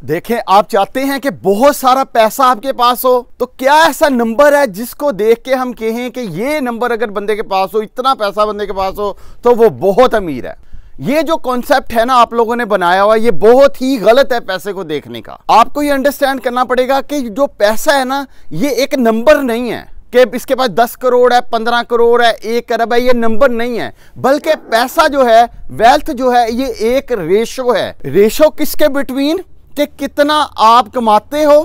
देखें, आप चाहते हैं कि बहुत सारा पैसा आपके पास हो, तो क्या ऐसा नंबर है जिसको देख के हम कहें कि ये नंबर अगर बंदे के पास हो, इतना पैसा बंदे के पास हो, तो वो बहुत अमीर है। ये जो कॉन्सेप्ट है ना आप लोगों ने बनाया हुआ, ये बहुत ही गलत है पैसे को देखने का। आपको ये अंडरस्टैंड करना पड़ेगा कि जो पैसा है ना, ये एक नंबर नहीं है कि इसके पास 10 करोड़ है, 15 करोड़ है, 1 अरब है। ये नंबर नहीं है, बल्कि पैसा जो है, वेल्थ जो है, ये एक रेशो है। रेशो किसके बिटवीन, कि कितना आप कमाते हो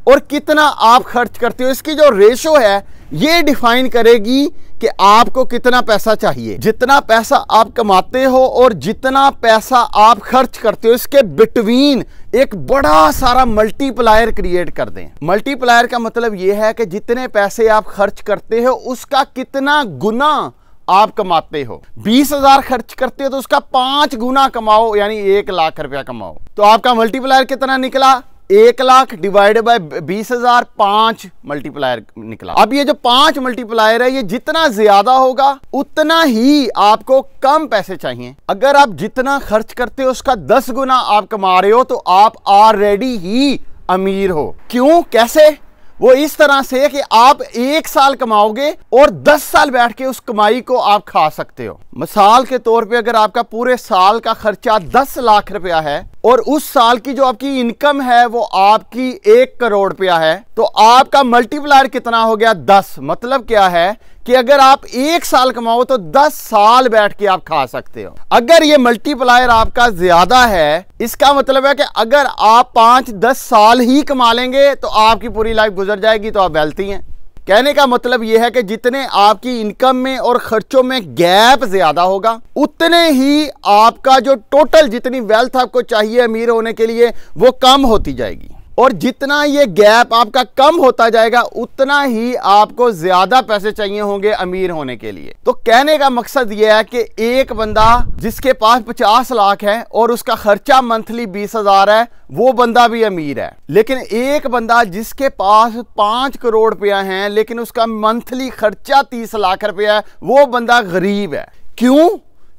और कितना आप खर्च करते हो। इसकी जो रेशो है ये डिफाइन करेगी कि आपको कितना पैसा चाहिए। जितना पैसा आप कमाते हो और जितना पैसा आप खर्च करते हो, इसके बिटवीन एक बड़ा सारा मल्टीप्लायर क्रिएट कर दें। मल्टीप्लायर का मतलब यह है कि जितने पैसे आप खर्च करते हो उसका कितना गुना आप कमाते हो। 20,000 खर्च करते हो तो उसका 5 गुना कमाओ, यानी 1 लाख रुपया कमाओ। तो आपका मल्टीप्लायर कितना निकला? 1 लाख डिवाइड बाय 20,000, 5 मल्टीप्लायर निकला। अब ये जो 5 मल्टीप्लायर है, ये जितना ज्यादा होगा उतना ही आपको कम पैसे चाहिए। अगर आप जितना खर्च करते हो उसका 10 गुना आप कमा रहे हो, तो आप ऑलरेडी ही अमीर हो। क्यों, कैसे? वो इस तरह से कि आप 1 साल कमाओगे और 10 साल बैठ के उस कमाई को आप खा सकते हो। मिसाल के तौर पे अगर आपका पूरे साल का खर्चा 10 लाख रुपया है और उस साल की जो आपकी इनकम है वो आपकी 1 करोड़ रुपया है, तो आपका मल्टीप्लायर कितना हो गया? 10। मतलब क्या है कि अगर आप 1 साल कमाओ तो 10 साल बैठ के आप खा सकते हो। अगर ये मल्टीप्लायर आपका ज्यादा है, इसका मतलब है कि अगर आप 5-10 साल ही कमा लेंगे तो आपकी पूरी लाइफ गुजर जाएगी, तो आप वेल्थी हैं। कहने का मतलब यह है कि जितने आपकी इनकम में और खर्चों में गैप ज्यादा होगा, उतने ही आपका जो टोटल जितनी वेल्थ आपको चाहिए अमीर होने के लिए वो कम होती जाएगी। और जितना ये गैप आपका कम होता जाएगा उतना ही आपको ज्यादा पैसे चाहिए होंगे अमीर होने के लिए। तो कहने का मकसद ये है कि एक बंदा जिसके पास 50 लाख है और उसका खर्चा मंथली 20,000 है, वो बंदा भी अमीर है। लेकिन एक बंदा जिसके पास 5 करोड़ रुपया है लेकिन उसका मंथली खर्चा 30 लाख रुपया है, वो बंदा गरीब है। क्यों?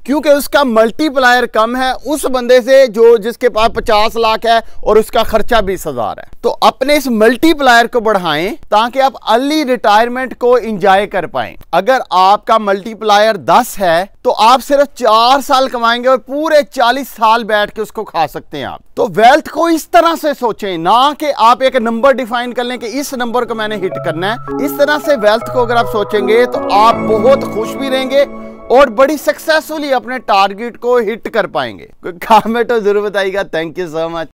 क्योंकि उसका मल्टीप्लायर कम है उस बंदे से जो जिसके पास 50 लाख है और उसका खर्चा 20,000 है। तो अपने इस मल्टीप्लायर को बढ़ाएं ताकि आप अर्ली रिटायरमेंट को एंजॉय कर पाएं। अगर आपका मल्टीप्लायर 10 है तो आप सिर्फ 4 साल कमाएंगे और पूरे 40 साल बैठ के उसको खा सकते हैं आप। तो वेल्थ को इस तरह से सोचें, ना कि आप एक नंबर डिफाइन कर लें कि इस नंबर को मैंने हिट करना है। इस तरह से वेल्थ को अगर आप सोचेंगे तो आप बहुत खुश भी रहेंगे और बड़ी सक्सेसफुली अपने टारगेट को हिट कर पाएंगे। कोई कमेंट तो जरूर बताइएगा। Thank you so much.